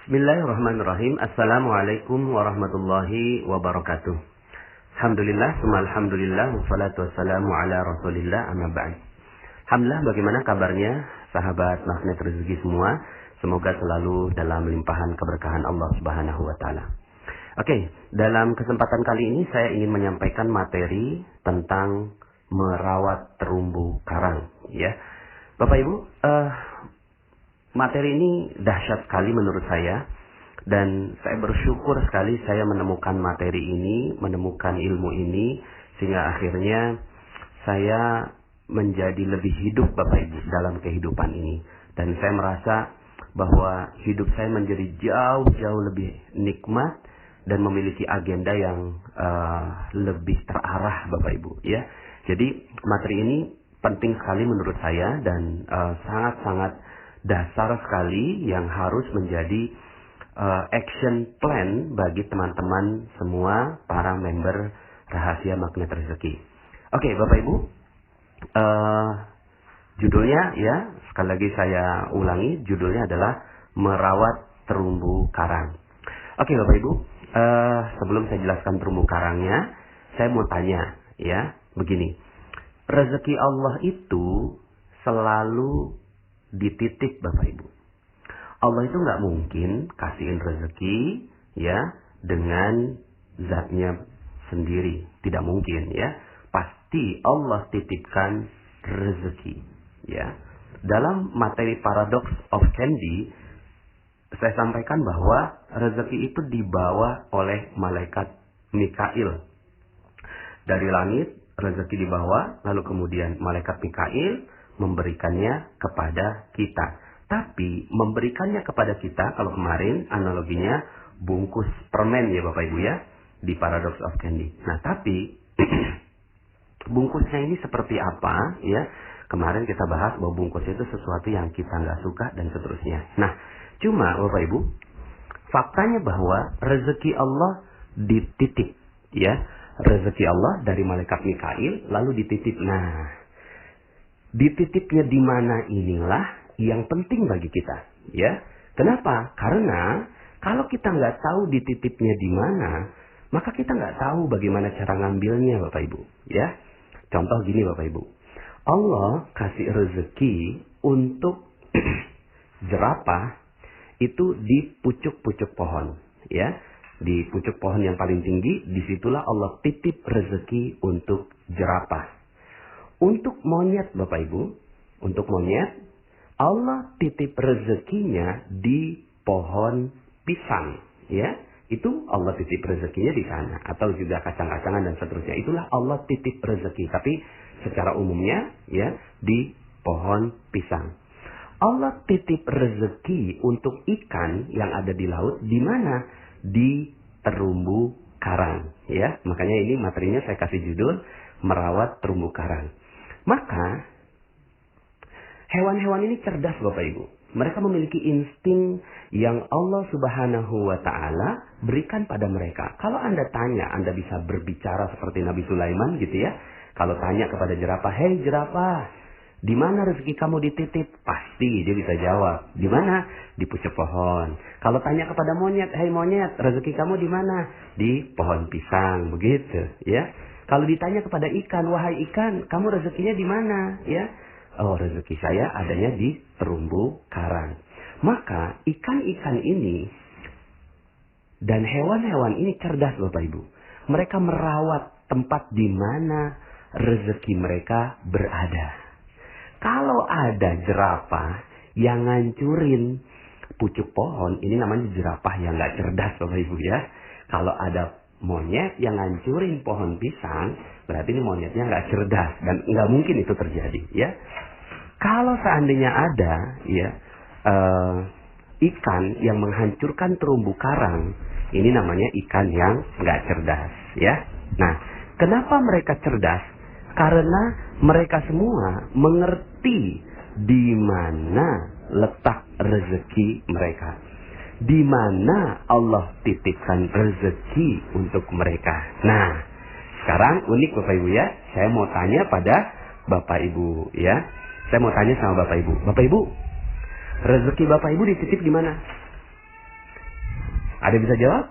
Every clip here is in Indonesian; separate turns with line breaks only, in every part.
Bismillahirrahmanirrahim. Assalamualaikum warahmatullahi wabarakatuh. Alhamdulillah, alhamdulillah, wassalatu wassalamu ala rasulillah, amma ba'd. Alhamdulillah, bagaimana kabarnya sahabat magnet rezeki semua? Semoga selalu dalam limpahan keberkahan Allah Subhanahu wa taala. Oke, dalam kesempatan kali ini saya ingin menyampaikan materi tentang merawat terumbu karang, ya. Bapak Ibu, materi ini dahsyat sekali menurut saya, dan saya bersyukur sekali saya menemukan materi ini, menemukan ilmu ini, sehingga akhirnya saya menjadi lebih hidup Bapak Ibu dalam kehidupan ini. Dan saya merasa bahwa hidup saya menjadi jauh-jauh lebih nikmat dan memiliki agenda yang lebih terarah Bapak Ibu, ya. Jadi materi ini penting sekali menurut saya dan sangat-sangat dasar sekali yang harus menjadi action plan bagi teman-teman semua para member Rahasia Magnet Rezeki. Oke, Bapak Ibu, judulnya ya, sekali lagi saya ulangi, judulnya adalah merawat terumbu karang. Oke Bapak Ibu, sebelum saya jelaskan terumbu karangnya, saya mau tanya ya, begini. Rezeki Allah itu selalu dititip Bapak Ibu. Allah itu nggak mungkin kasihin rezeki ya dengan zatnya sendiri, tidak mungkin ya. Pasti Allah titipkan rezeki ya. Dalam materi Paradox of Candy saya sampaikan bahwa rezeki itu dibawa oleh malaikat Mikail dari langit. Rezeki dibawa, lalu kemudian malaikat Mikail memberikannya kepada kita. Tapi memberikannya kepada kita, kalau kemarin analoginya bungkus permen ya Bapak Ibu ya, di Paradox of Candy. Nah tapi bungkusnya ini seperti apa ya? Kemarin kita bahas bahwa bungkus itu sesuatu yang kita nggak suka dan seterusnya. Nah cuma Bapak Ibu, faktanya bahwa rezeki Allah dititip ya. Rezeki Allah dari malaikat Mikail lalu dititip. Nah, dititipnya di mana inilah yang penting bagi kita, ya. Kenapa? Karena kalau kita nggak tahu dititipnya di mana, maka kita nggak tahu bagaimana cara ngambilnya, Bapak Ibu, ya. Contoh gini, Bapak Ibu, Allah kasih rezeki untuk jerapah itu di pucuk-pucuk pohon, ya. Di pucuk pohon yang paling tinggi, disitulah Allah titip rezeki untuk jerapah. Untuk monyet Bapak Ibu, untuk monyet, Allah titip rezekinya di pohon pisang. Ya, itu Allah titip rezekinya di sana. Atau juga kacang-kacangan dan seterusnya. Itulah Allah titip rezeki. Tapi secara umumnya, ya, di pohon pisang. Allah titip rezeki untuk ikan yang ada di laut, di mana? Di terumbu karang, ya. Makanya ini materinya saya kasih judul merawat terumbu karang. Maka hewan-hewan ini cerdas Bapak Ibu. Mereka memiliki insting yang Allah Subhanahu wa taala berikan pada mereka. Kalau Anda tanya, Anda bisa berbicara seperti Nabi Sulaiman gitu ya. Kalau tanya kepada jerapah, "Hei jerapah, di mana rezeki kamu dititip?" Pasti dia bisa jawab. Di mana? Di pucuk pohon. Kalau tanya kepada monyet, "Hei monyet, rezeki kamu di mana?" Di pohon pisang, begitu, ya. Kalau ditanya kepada ikan, "Wahai ikan, kamu rezekinya di mana?" Ya. "Oh, rezeki saya adanya di terumbu karang." Maka ikan-ikan ini dan hewan-hewan ini cerdas Bapak Ibu. Mereka merawat tempat di mana rezeki mereka berada. Kalau ada jerapah yang ngancurin pucuk pohon, ini namanya jerapah yang nggak cerdas Bapak Ibu ya. Kalau ada monyet yang ngancurin pohon pisang, berarti ini monyetnya nggak cerdas dan nggak mungkin itu terjadi ya. Kalau seandainya ada ya ikan yang menghancurkan terumbu karang, ini namanya ikan yang nggak cerdas ya. Nah, kenapa mereka cerdas? Karena mereka semua mengerti di mana letak rezeki mereka. Di mana Allah titipkan rezeki untuk mereka. Nah, sekarang unik Bapak Ibu ya. Saya mau tanya pada Bapak Ibu ya. Saya mau tanya sama Bapak Ibu. Bapak Ibu, rezeki Bapak Ibu dititip di mana? Ada yang bisa jawab?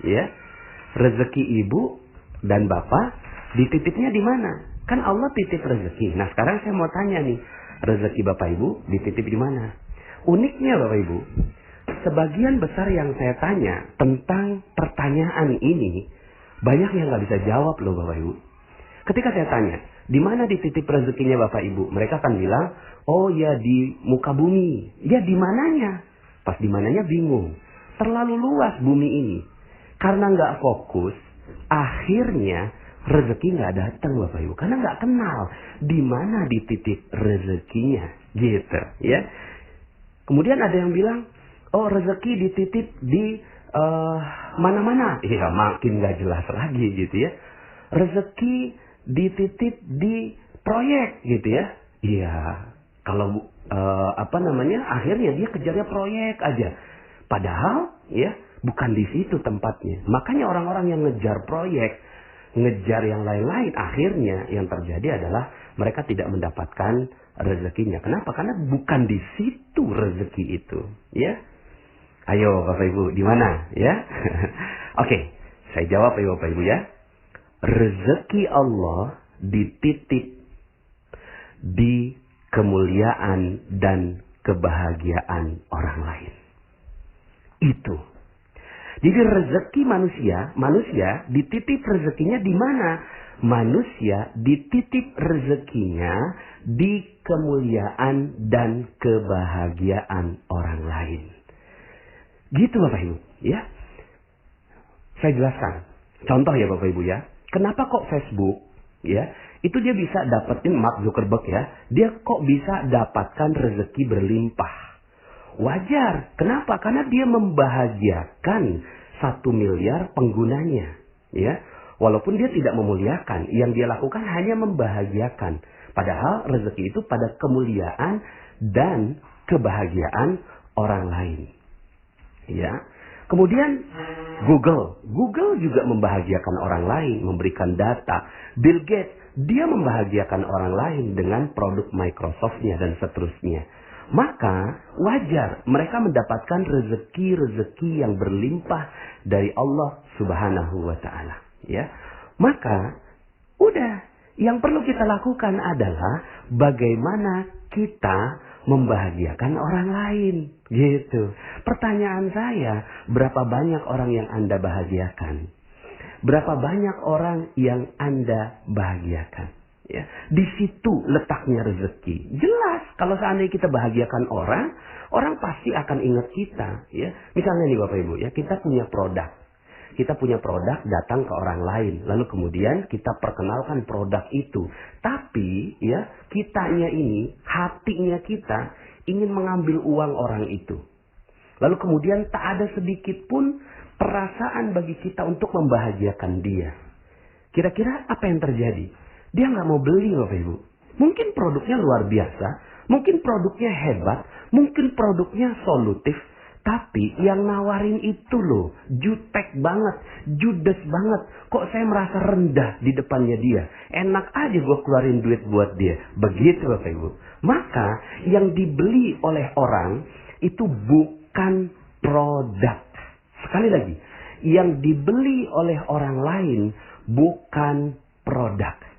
Ya. Rezeki ibu dan bapak dititipnya di mana? Kan Allah titip rezeki. Nah, sekarang saya mau tanya nih, rezeki bapak ibu dititip di mana? Uniknya bapak ibu, sebagian besar yang saya tanya tentang pertanyaan ini, banyak yang nggak bisa jawab loh bapak ibu. Ketika saya tanya, di mana dititip rezekinya bapak ibu? Mereka akan bilang, oh ya di muka bumi. Ya di mananya? Pas di mananya bingung. Terlalu luas bumi ini. Karena nggak fokus, akhirnya rezeki nggak datang bapak ibu. Karena nggak kenal di mana dititip rezekinya, gitu ya. Kemudian ada yang bilang, oh rezeki dititip di mana-mana. Iya makin nggak jelas lagi gitu ya. Rezeki dititip di proyek gitu ya. Iya kalau akhirnya dia kejarnya proyek aja. Padahal ya bukan di situ tempatnya. Makanya orang-orang yang ngejar proyek, ngejar yang lain-lain, akhirnya yang terjadi adalah mereka tidak mendapatkan rezekinya. Kenapa? Karena bukan di situ rezeki itu, ya. Ayo Bapak Ibu, di mana, ya? Oke, saya jawab ya Bapak Ibu ya. Rezeki Allah dititip di kemuliaan dan kebahagiaan orang lain. Itu. Jadi rezeki manusia dititip rezekinya di mana? Manusia dititip rezekinya di kemuliaan dan kebahagiaan orang lain. Gitu Bapak Ibu, ya. Saya jelaskan. Contoh ya Bapak Ibu ya. Kenapa kok Facebook, ya, itu dia bisa dapetin Mark Zuckerberg ya. Dia kok bisa dapatkan rezeki berlimpah. Wajar. Kenapa? Karena dia membahagiakan 1 miliar penggunanya. Ya. Walaupun dia tidak memuliakan. Yang dia lakukan hanya membahagiakan. Padahal rezeki itu pada kemuliaan dan kebahagiaan orang lain. Ya. Kemudian Google juga membahagiakan orang lain. Memberikan data. Bill Gates, dia membahagiakan orang lain dengan produk Microsoft-nya dan seterusnya. Maka wajar mereka mendapatkan rezeki-rezeki yang berlimpah dari Allah Subhanahu wa taala, ya. Maka udah, yang perlu kita lakukan adalah bagaimana kita membahagiakan orang lain, gitu. Pertanyaan saya, berapa banyak orang yang Anda bahagiakan? Berapa banyak orang yang Anda bahagiakan? Ya, di situ letaknya rezeki. Jelas kalau seandainya kita bahagiakan orang, orang pasti akan ingat kita. Ya, misalnya nih Bapak Ibu, ya kita punya produk. Kita punya produk datang ke orang lain, lalu kemudian kita perkenalkan produk itu. Tapi ya kitanya ini, hatinya kita ingin mengambil uang orang itu. Lalu kemudian tak ada sedikit pun perasaan bagi kita untuk membahagiakan dia. Kira-kira apa yang terjadi? Dia nggak mau beli Bapak Ibu. Mungkin produknya luar biasa, mungkin produknya hebat, mungkin produknya solutif. Tapi yang nawarin itu loh, jutek banget, judes banget. Kok saya merasa rendah di depannya dia. Enak aja gue keluarin duit buat dia. Begitu Bapak Ibu. Maka yang dibeli oleh orang itu bukan produk. Sekali lagi, yang dibeli oleh orang lain bukan produk.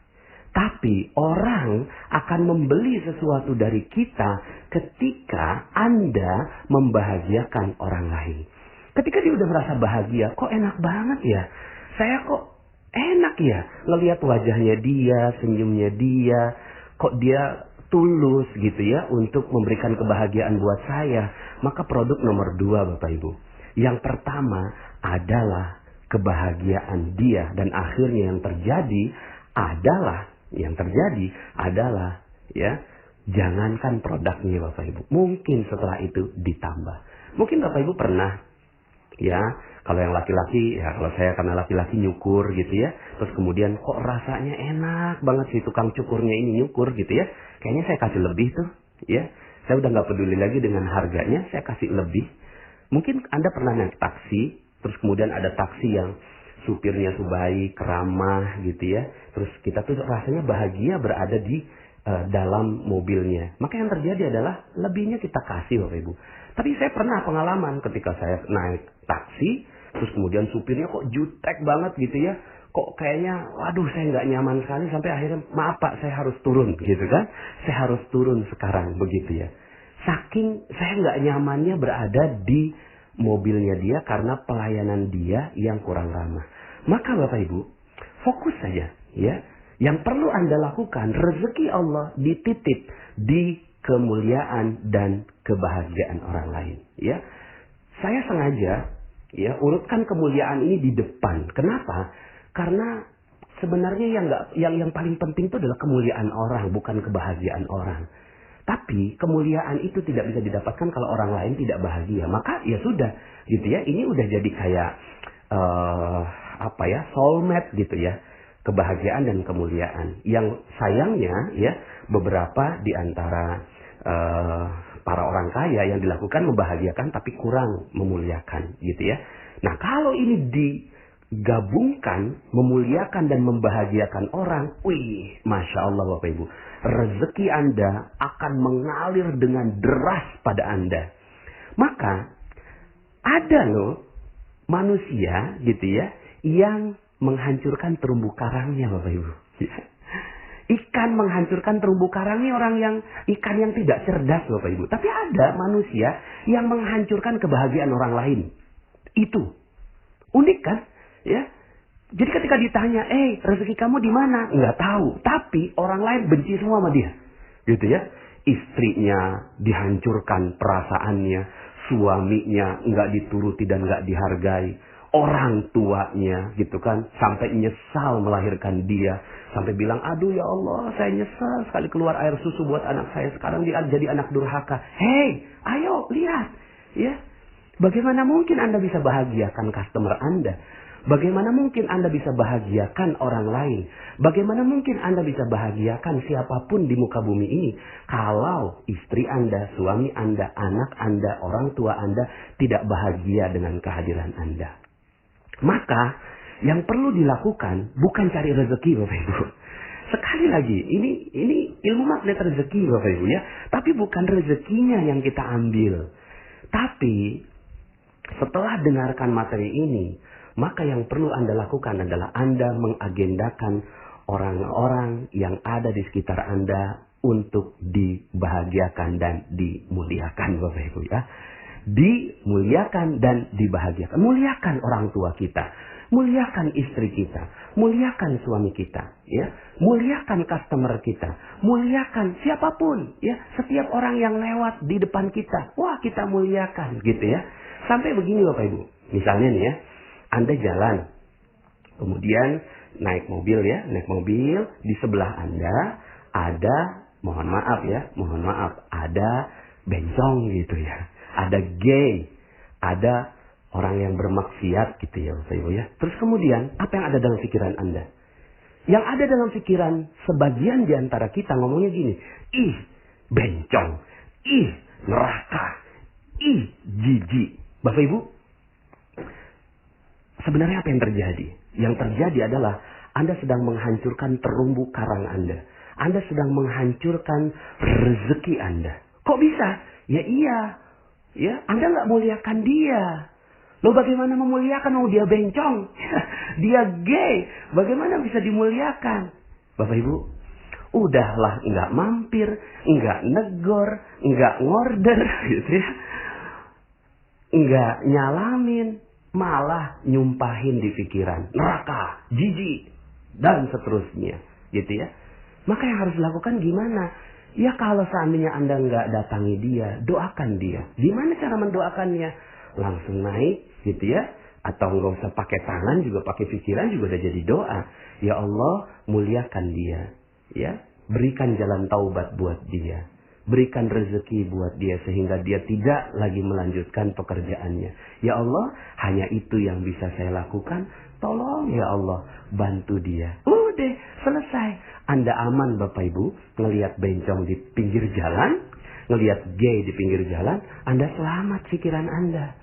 Tapi orang akan membeli sesuatu dari kita ketika Anda membahagiakan orang lain. Ketika dia udah merasa bahagia, kok enak banget ya. Saya kok enak ya ngelihat wajahnya dia, senyumnya dia. Kok dia tulus gitu ya untuk memberikan kebahagiaan buat saya. Maka produk nomor 2 Bapak Ibu. Yang pertama adalah kebahagiaan dia. Dan akhirnya yang terjadi adalah ya, jangankan produknya Bapak Ibu. Mungkin setelah itu ditambah. Mungkin Bapak Ibu pernah ya, kalau yang laki-laki, ya kalau saya karena laki-laki nyukur gitu ya. Terus kemudian kok rasanya enak banget si tukang cukurnya ini nyukur gitu ya. Kayaknya saya kasih lebih tuh ya. Saya udah gak peduli lagi dengan harganya, saya kasih lebih. Mungkin Anda pernah naik taksi, terus kemudian ada taksi yang supirnya tuh baik, ramah gitu ya. Terus kita tuh rasanya bahagia berada di dalam mobilnya. Maka yang terjadi adalah lebihnya kita kasih Bapak Ibu. Tapi saya pernah pengalaman ketika saya naik taksi, terus kemudian supirnya kok jutek banget gitu ya. Kok kayaknya, waduh saya nggak nyaman sekali sampai akhirnya, maaf Pak, saya harus turun gitu kan. Saya harus turun sekarang begitu ya. Saking saya nggak nyamannya berada di mobilnya dia karena pelayanan dia yang kurang ramah. Maka Bapak Ibu, fokus saja ya. Yang perlu Anda lakukan, rezeki Allah dititip di kemuliaan dan kebahagiaan orang lain ya. Saya sengaja ya urutkan kemuliaan ini di depan. Kenapa? Karena sebenarnya yang paling penting itu adalah kemuliaan orang, bukan kebahagiaan orang. Tapi kemuliaan itu tidak bisa didapatkan kalau orang lain tidak bahagia. Maka ya sudah, gitu ya. Ini udah jadi kayak soulmate gitu ya. Kebahagiaan dan kemuliaan. Yang sayangnya ya beberapa di antara para orang kaya yang dilakukan membahagiakan tapi kurang memuliakan gitu ya. Nah, kalau ini digabungkan, memuliakan dan membahagiakan orang, wih, Masya Allah Bapak Ibu, rezeki Anda akan mengalir dengan deras pada Anda. Maka ada loh manusia gitu ya yang menghancurkan terumbu karangnya Bapak Ibu. Ikan menghancurkan terumbu karangnya ikan yang tidak cerdas Bapak Ibu. Tapi ada manusia yang menghancurkan kebahagiaan orang lain. Itu unik kan? Ya. Jadi ketika ditanya, rezeki kamu di mana? Nggak tahu. Tapi orang lain benci semua sama dia. Gitu ya. Istrinya dihancurkan perasaannya. Suaminya nggak dituruti dan nggak dihargai. Orang tuanya gitu kan. Sampai nyesal melahirkan dia. Sampai bilang, aduh ya Allah, saya nyesal sekali keluar air susu buat anak saya. Sekarang dia jadi anak durhaka. Hei, ayo lihat. Ya. Bagaimana mungkin Anda bisa bahagiakan customer Anda? Bagaimana mungkin Anda bisa bahagiakan orang lain? Bagaimana mungkin Anda bisa bahagiakan siapapun di muka bumi ini? Kalau istri Anda, suami Anda, anak Anda, orang tua Anda tidak bahagia dengan kehadiran Anda. Maka yang perlu dilakukan bukan cari rezeki Bapak Ibu. Sekali lagi, ini ilmu magnet rezeki Bapak Ibu ya. Tapi bukan rezekinya yang kita ambil. Tapi setelah dengarkan materi ini, maka yang perlu Anda lakukan adalah Anda mengagendakan orang-orang yang ada di sekitar Anda untuk dibahagiakan dan dimuliakan Bapak Ibu ya. Dimuliakan dan dibahagiakan. Muliakan orang tua kita. Muliakan istri kita. Muliakan suami kita. Ya. Muliakan customer kita. Muliakan siapapun. Ya. Setiap orang yang lewat di depan kita. Wah, kita muliakan gitu ya. Sampai begini Bapak Ibu. Misalnya nih ya. Anda jalan. Kemudian naik mobil ya. Naik mobil. Di sebelah Anda ada, mohon maaf ya. Mohon maaf. Ada bencong gitu ya. Ada gay. Ada orang yang bermaksiat gitu ya Bapak Ibu ya. Terus kemudian apa yang ada dalam pikiran Anda? Yang ada dalam pikiran sebagian di antara kita ngomongnya gini. Ih, bencong. Ih, neraka. Ih, jijik. Bapak Ibu, sebenarnya apa yang terjadi? Yang terjadi adalah Anda sedang menghancurkan terumbu karang Anda. Anda sedang menghancurkan rezeki Anda. Kok bisa? Ya iya. Ya, Anda nggak muliakan dia. Loh bagaimana memuliakan? Oh dia bencong. Dia gay. Bagaimana bisa dimuliakan? Bapak Ibu, udahlah nggak mampir, nggak negor, nggak ngorder gitu ya. Nggak nyalamin, malah nyumpahin di pikiran. Neraka, jijik, dan seterusnya. Gitu ya. Maka yang harus dilakukan gimana? Ya kalau seandainya Anda nggak datangi dia, doakan dia. Gimana cara mendoakannya? Langsung naik gitu ya. Atau nggak usah pakai tangan, juga pakai pikiran juga udah jadi doa. Ya Allah, muliakan dia. Ya, berikan jalan taubat buat dia. Berikan rezeki buat dia sehingga dia tidak lagi melanjutkan pekerjaannya. Ya Allah, hanya itu yang bisa saya lakukan. Tolong ya Allah, bantu dia. Udah, selesai. Anda aman Bapak Ibu, ngelihat bencong di pinggir jalan, ngelihat gay di pinggir jalan, Anda selamat pikiran Anda.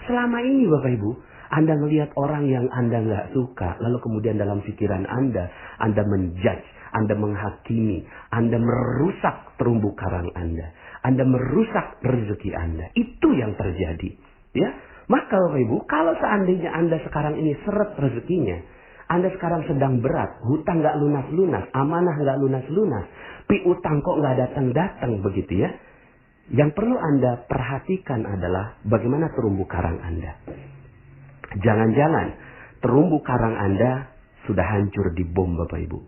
Selama ini Bapak Ibu, Anda ngelihat orang yang Anda nggak suka, lalu kemudian dalam pikiran Anda menjudge, Anda menghakimi, Anda merusak terumbu karang Anda. Anda merusak rezeki Anda. Itu yang terjadi. Ya, maka Bapak Ibu, kalau seandainya Anda sekarang ini seret rezekinya, Anda sekarang sedang berat, hutang nggak lunas-lunas, amanah nggak lunas-lunas, piutang kok nggak datang-datang begitu ya. Yang perlu Anda perhatikan adalah bagaimana terumbu karang Anda. Jangan-jangan terumbu karang Anda sudah hancur di bom Bapak Ibu.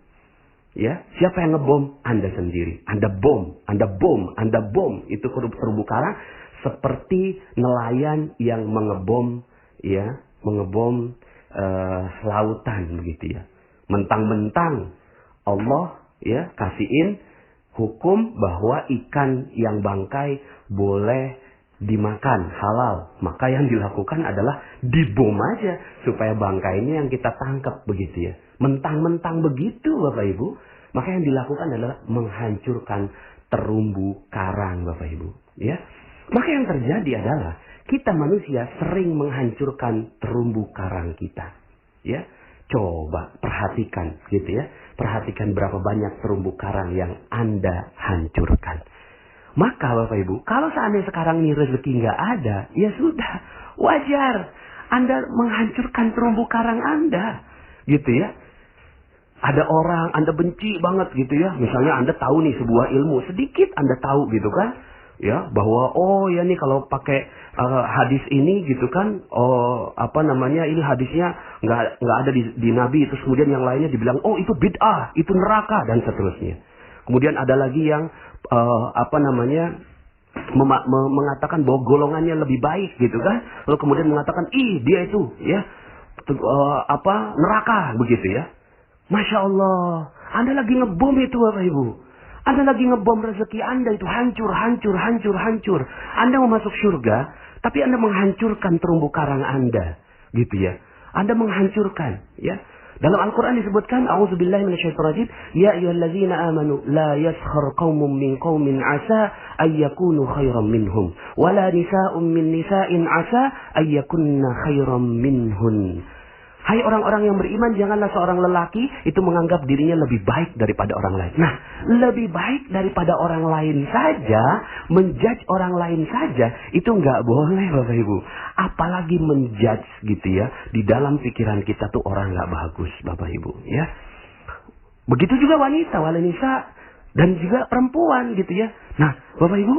Ya, siapa yang ngebom? Anda sendiri. Anda bom. Itu terumbu karang seperti nelayan yang mengebom lautan begitu ya. Mentang-mentang Allah ya kasihin hukum bahwa ikan yang bangkai boleh dimakan halal. Maka yang dilakukan adalah dibom aja supaya bangkainya yang kita tangkap begitu ya. Mentang-mentang begitu Bapak Ibu. Maka yang dilakukan adalah menghancurkan terumbu karang Bapak Ibu. Ya. Maka yang terjadi adalah kita manusia sering menghancurkan terumbu karang kita. Ya. Coba perhatikan gitu ya. Perhatikan berapa banyak terumbu karang yang Anda hancurkan. Maka Bapak Ibu, kalau seandainya sekarang ini rezeki nggak ada, ya sudah, wajar. Anda menghancurkan terumbu karang Anda. Gitu ya. Ada orang Anda benci banget gitu ya. Misalnya Anda tahu nih sebuah ilmu, sedikit Anda tahu gitu kan. Ya, bahwa oh ya nih kalau pakai hadis ini gitu kan, ini hadisnya nggak ada di Nabi, terus kemudian yang lainnya dibilang oh itu bid'ah, itu neraka dan seterusnya. Kemudian ada lagi yang mengatakan bahwa golongannya lebih baik gitu kan, lalu kemudian mengatakan dia itu ya neraka begitu ya. Masya Allah, Anda lagi ngebom itu Bapak Ibu. Anda lagi ngebom rezeki Anda itu hancur. Anda mau masuk surga, tapi Anda menghancurkan terumbu karang Anda. Gitu ya. Anda menghancurkan. Ya. Dalam Al-Quran disebutkan, A'udzubillahi minasyaitonir rajim, Ya ayyuhallazina amanu, la yaskhar qaumun min qaumin asa ayyakunu khairan minhum. Wala nisa'un min nisa'in asa ayyakunna khairan minhun. Hai orang-orang yang beriman, janganlah seorang lelaki itu menganggap dirinya lebih baik daripada orang lain. Nah, lebih baik daripada orang lain saja, menjudge orang lain saja, itu nggak boleh Bapak Ibu. Apalagi menjudge gitu ya, di dalam pikiran kita tuh orang nggak bagus Bapak Ibu ya. Begitu juga wanita dan juga perempuan gitu ya. Nah, Bapak Ibu,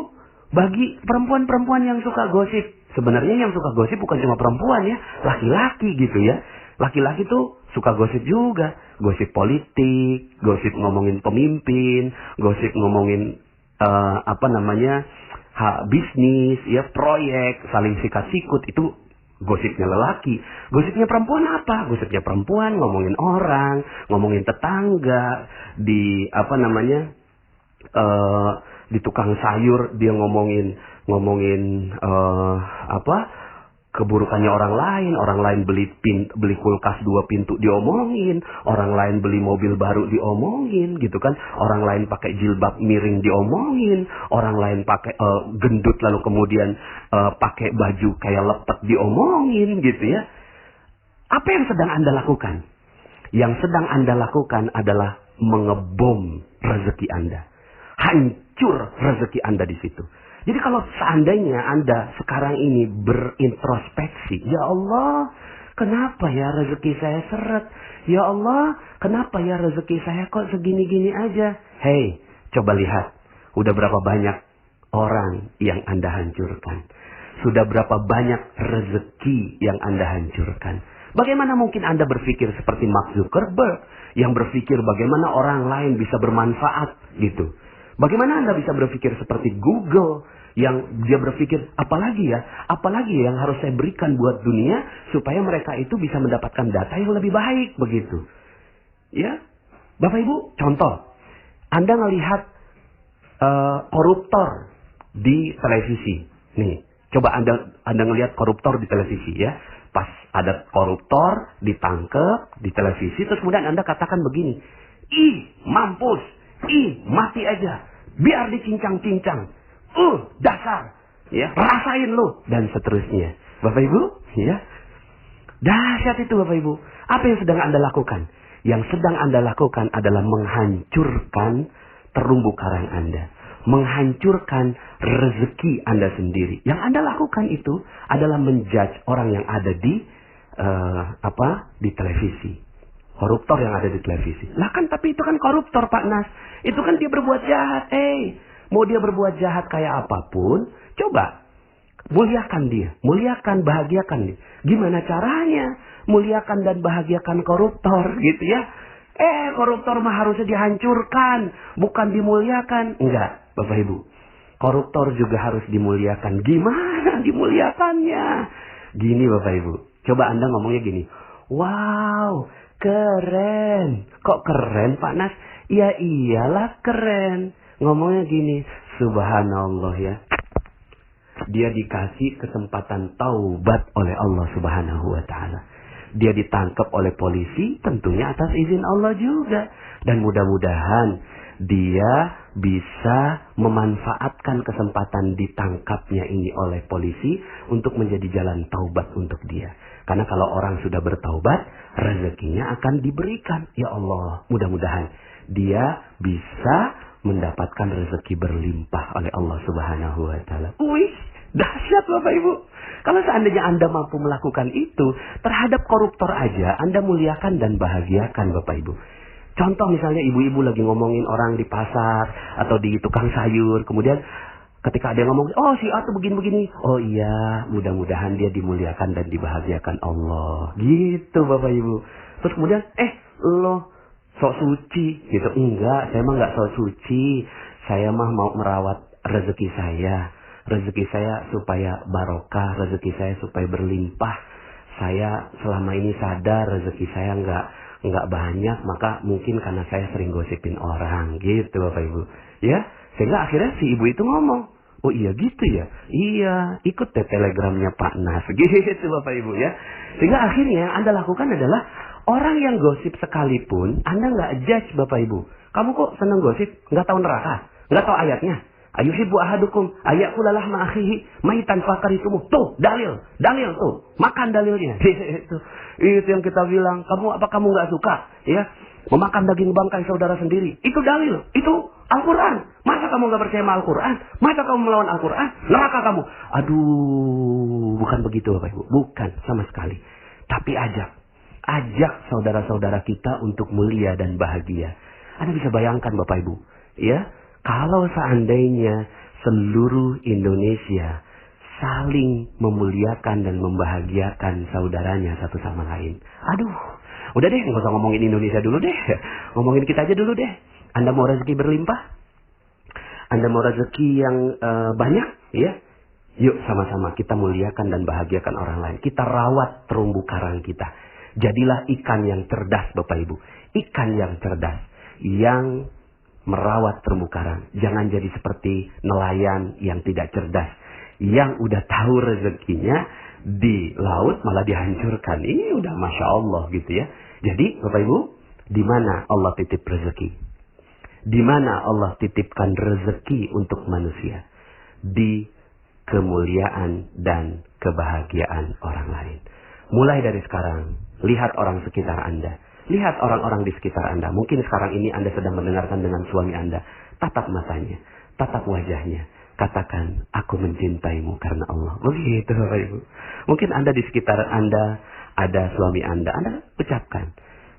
bagi perempuan-perempuan yang suka gosip, sebenarnya yang suka gosip bukan cuma perempuan ya, laki-laki gitu ya. Laki-laki tuh suka gosip juga. Gosip politik, gosip ngomongin pemimpin, gosip ngomongin bisnis, ya proyek, saling sikat-sikut, itu gosipnya lelaki. Gosipnya perempuan apa? Gosipnya perempuan ngomongin orang, ngomongin tetangga, di tukang sayur dia ngomongin keburukannya orang lain beli kulkas 2 pintu diomongin, orang lain beli mobil baru diomongin gitu kan, orang lain pakai jilbab miring diomongin, orang lain pakai gendut lalu kemudian pakai baju kayak lepet diomongin gitu ya. Apa yang sedang Anda lakukan? Yang sedang Anda lakukan adalah mengebom rezeki Anda. Hancur rezeki Anda di situ. Jadi kalau seandainya Anda sekarang ini berintrospeksi, ya Allah, kenapa ya rezeki saya seret? Ya Allah, kenapa ya rezeki saya kok segini-gini aja? Hei, coba lihat, udah berapa banyak orang yang Anda hancurkan? Sudah berapa banyak rezeki yang Anda hancurkan? Bagaimana mungkin Anda berpikir seperti Mark Zuckerberg yang berpikir bagaimana orang lain bisa bermanfaat gitu? Bagaimana Anda bisa berpikir seperti Google yang dia berpikir apalagi yang harus saya berikan buat dunia supaya mereka itu bisa mendapatkan data yang lebih baik begitu. Ya, Bapak Ibu, contoh, Anda ngelihat koruptor di televisi. Nih, coba Anda ngelihat koruptor di televisi ya. Pas ada koruptor ditangkap di televisi, terus kemudian Anda katakan begini, mampus, mati aja, biar dicincang-cincang. Dasar, ya, rasain lu, dan seterusnya. Bapak Ibu, ya, dahsyat itu Bapak Ibu. Apa yang sedang Anda lakukan? Yang sedang Anda lakukan adalah menghancurkan terumbu karang Anda. menghancurkan rezeki Anda sendiri. Yang Anda lakukan itu adalah menjudge orang yang ada di di televisi. Koruptor yang ada di televisi. Lah kan tapi itu kan koruptor Pak Nas. Itu kan dia berbuat jahat. Mau dia berbuat jahat kayak apapun, coba muliakan dia, muliakan, bahagiakan dia. Gimana caranya muliakan dan bahagiakan koruptor gitu ya? Koruptor mah harusnya dihancurkan, bukan dimuliakan. Enggak, Bapak Ibu. Koruptor juga harus dimuliakan. Gimana dimuliakannya? Gini Bapak Ibu. Coba Anda ngomongnya gini. Wow, keren. Kok keren Pak Nas? Ya iyalah keren. Ngomongnya gini. Subhanallah ya. Dia dikasih kesempatan taubat oleh Allah Subhanahu wa ta'ala. Dia ditangkap oleh polisi tentunya atas izin Allah juga. Dan mudah-mudahan dia bisa memanfaatkan kesempatan ditangkapnya ini oleh polisi untuk menjadi jalan taubat untuk dia. Karena kalau orang sudah bertaubat, rezekinya akan diberikan. Ya Allah, mudah-mudahan dia bisa mendapatkan rezeki berlimpah oleh Allah Subhanahu wa ta'ala. Wih, dahsyat Bapak Ibu. Kalau seandainya Anda mampu melakukan itu terhadap koruptor aja, Anda muliakan dan bahagiakan Bapak Ibu. Contoh misalnya ibu-ibu lagi ngomongin orang di pasar atau di tukang sayur. Kemudian ketika ada yang ngomong, oh si A tuh begini-begini. Oh iya, mudah-mudahan dia dimuliakan dan dibahagiakan Allah. Gitu Bapak Ibu. Terus kemudian, lo sok suci gitu. Enggak, saya mah enggak sok suci. Saya mah mau merawat rezeki saya. Rezeki saya supaya barokah, rezeki saya supaya berlimpah. Saya selama ini sadar rezeki saya enggak banyak, maka mungkin karena saya sering gosipin orang, gitu Bapak Ibu. Ya, sehingga akhirnya si ibu itu ngomong, oh iya gitu ya? Iya, ikut deh telegramnya Pak Nas, gitu Bapak Ibu ya. Sehingga akhirnya yang Anda lakukan adalah orang yang gosip sekalipun, Anda nggak judge Bapak Ibu. Kamu kok seneng gosip? Nggak tahu neraka? Nggak tahu ayatnya? Ayuhibbu ahadukum ayakula lahma akhihi maitan fakaritumu. Tuh, dalil tuh. Makan dalilnya. Itu yang kita bilang, kamu nggak suka ya memakan daging bangkai saudara sendiri? Itu dalil, itu Al-Qur'an. Masa kamu nggak percaya sama Al-Qur'an? Masa kamu melawan Al-Qur'an? Neraka kamu. Aduh, bukan begitu Bapak Ibu. Bukan sama sekali. Tapi ajak saudara-saudara kita untuk mulia dan bahagia. Anda bisa bayangkan Bapak Ibu, ya, kalau seandainya seluruh Indonesia saling memuliakan dan membahagiakan saudaranya satu sama lain. Aduh, udah deh, nggak usah ngomongin Indonesia dulu deh. Ngomongin kita aja dulu deh. Anda mau rezeki berlimpah? Anda mau rezeki yang banyak? Ya, yuk sama-sama kita muliakan dan bahagiakan orang lain. Kita rawat terumbu karang kita. Jadilah ikan yang cerdas Bapak Ibu. Ikan yang cerdas. Yang merawat terumbu karang. Jangan jadi seperti nelayan yang tidak cerdas. Yang udah tahu rezekinya di laut malah dihancurkan. Ini udah Masya Allah gitu ya. Jadi Bapak Ibu, di mana Allah titip rezeki? Di mana Allah titipkan rezeki untuk manusia? Di kemuliaan dan kebahagiaan orang lain. Mulai dari sekarang, lihat orang sekitar Anda. Lihat orang-orang di sekitar Anda. Mungkin sekarang ini Anda sedang mendengarkan dengan suami Anda. Tatap matanya, tatap wajahnya. Katakan, aku mencintaimu karena Allah. Begitu Bapak Ibu. Mungkin Anda di sekitar Anda ada suami Anda ucapkan.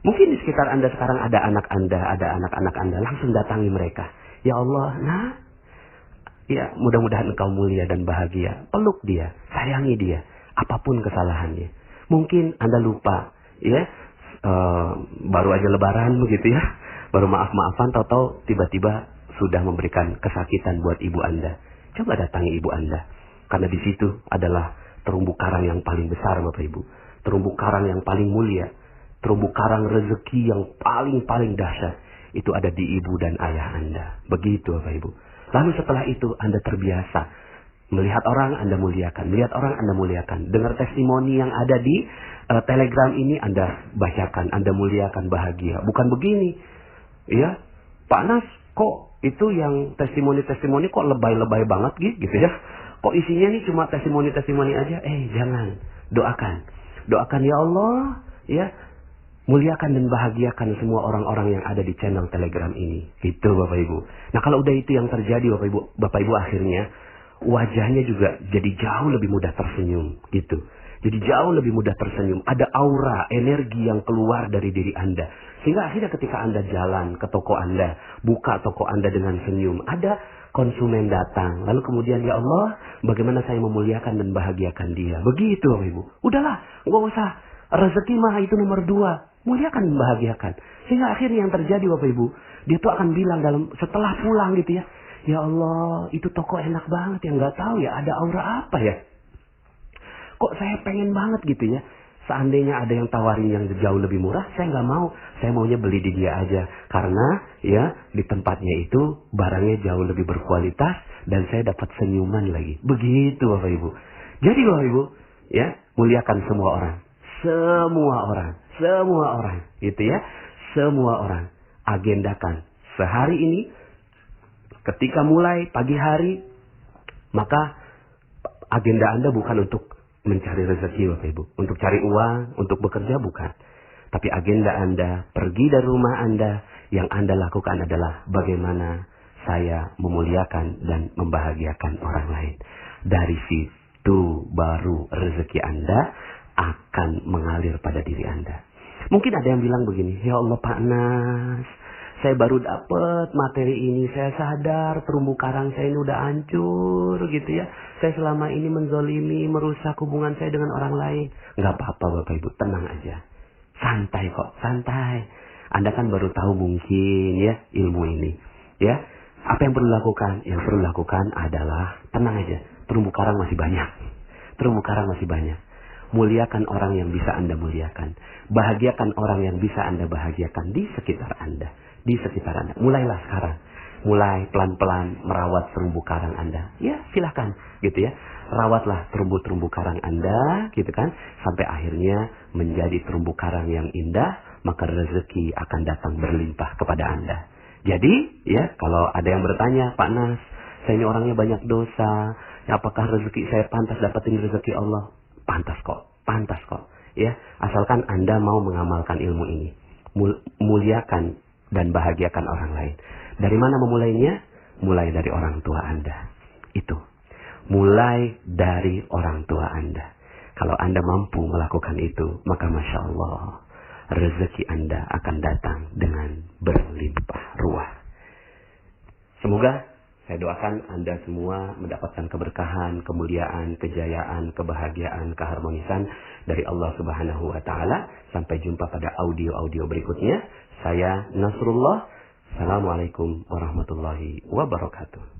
Mungkin di sekitar Anda sekarang ada anak Anda, ada anak-anak Anda. Langsung datangi mereka. Ya Allah, ya mudah-mudahan engkau mulia dan bahagia. Peluk dia, sayangi dia. Apapun kesalahannya. Mungkin Anda lupa, ya. Baru aja lebaran begitu ya. Baru maaf-maafan, tahu-tahu tiba-tiba sudah memberikan kesakitan buat ibu Anda. Coba datangi ibu Anda. Karena di situ adalah terumbu karang yang paling besar Bapak Ibu. Terumbu karang yang paling mulia. Terumbu karang rezeki yang paling dahsyat. Itu ada di ibu dan ayah Anda. Begitu Bapak Ibu. Lalu setelah itu Anda terbiasa. Melihat orang Anda muliakan. Melihat orang Anda muliakan. Dengar testimoni yang ada di Telegram ini Anda bacakan. Anda muliakan, bahagia. Bukan begini. Ya, Pak Nas, kok itu yang testimoni-testimoni kok lebay-lebay banget gitu ya. Kok isinya nih cuma testimoni-testimoni aja. Jangan. Doakan. Doakan ya Allah. Ya, Muliakan dan bahagiakan semua orang-orang yang ada di channel Telegram ini. Itu Bapak Ibu. Nah kalau udah itu yang terjadi Bapak Ibu akhirnya wajahnya juga jadi jauh lebih mudah tersenyum. Gitu. Jadi jauh lebih mudah tersenyum. Ada aura, energi yang keluar dari diri Anda. Sehingga akhirnya ketika Anda jalan ke toko Anda, buka toko Anda dengan senyum, ada konsumen datang. Lalu kemudian, ya Allah, bagaimana saya memuliakan dan bahagiakan dia. Begitu Bapak Ibu. Udahlah, nggak usah. Rezeki mah itu nomor 2. Muliakan dan bahagiakan. Sehingga akhirnya yang terjadi Bapak Ibu, dia tuh akan bilang setelah pulang gitu ya. Ya Allah, itu toko enak banget ya. Nggak tahu ya, ada aura apa ya. Kok saya pengen banget gitu ya. Seandainya ada yang tawarin yang jauh lebih murah, saya nggak mau. Saya maunya beli di dia aja. Karena ya di tempatnya itu barangnya jauh lebih berkualitas dan saya dapat senyuman lagi. Begitu Bapak Ibu. Jadi Bapak Ibu, ya muliakan semua orang. Semua orang. Gitu ya. Semua orang. Agendakan. Sehari ini, ketika mulai pagi hari, maka agenda Anda bukan untuk mencari rezeki Bapak Ibu. Untuk cari uang, untuk bekerja bukan. Tapi agenda Anda, pergi dari rumah Anda, yang Anda lakukan adalah bagaimana saya memuliakan dan membahagiakan orang lain. Dari situ baru rezeki Anda akan mengalir pada diri Anda. Mungkin ada yang bilang begini, ya Allah Pak Nas, saya baru dapat materi ini, saya sadar terumbu karang saya ini udah hancur gitu ya. Saya selama ini menzolimi, merusak hubungan saya dengan orang lain. Nggak apa-apa Bapak Ibu, tenang aja. Santai kok, santai. Anda kan baru tahu mungkin ya ilmu ini. Ya, apa yang perlu dilakukan? Yang perlu dilakukan adalah tenang aja. Terumbu karang masih banyak. Terumbu karang masih banyak. Muliakan orang yang bisa Anda muliakan. Bahagiakan orang yang bisa Anda bahagiakan di sekitar Anda. Di sekitar Anda. Mulailah sekarang. Mulai pelan-pelan merawat terumbu karang Anda. Ya, silahkan gitu ya. Rawatlah terumbu-terumbu karang Anda gitu kan. Sampai akhirnya menjadi terumbu karang yang indah. Maka rezeki akan datang berlimpah kepada Anda. Jadi ya kalau ada yang bertanya, Pak Nas, saya ini orangnya banyak dosa. Ya, apakah rezeki saya pantas dapetin rezeki Allah? Pantas kok. Pantas kok. Ya, asalkan Anda mau mengamalkan ilmu ini. Muliakan dan bahagiakan orang lain. Dari mana memulainya? Mulai dari orang tua Anda. Itu. Mulai dari orang tua Anda. Kalau Anda mampu melakukan itu, maka Masya Allah, rezeki Anda akan datang dengan berlimpah ruah. Semoga saya doakan Anda semua mendapatkan keberkahan, kemuliaan, kejayaan, kebahagiaan, keharmonisan dari Allah Subhanahu wa Ta'ala. Sampai jumpa pada audio-audio berikutnya. Saya Nasrullah. Assalamualaikum warahmatullahi wabarakatuh.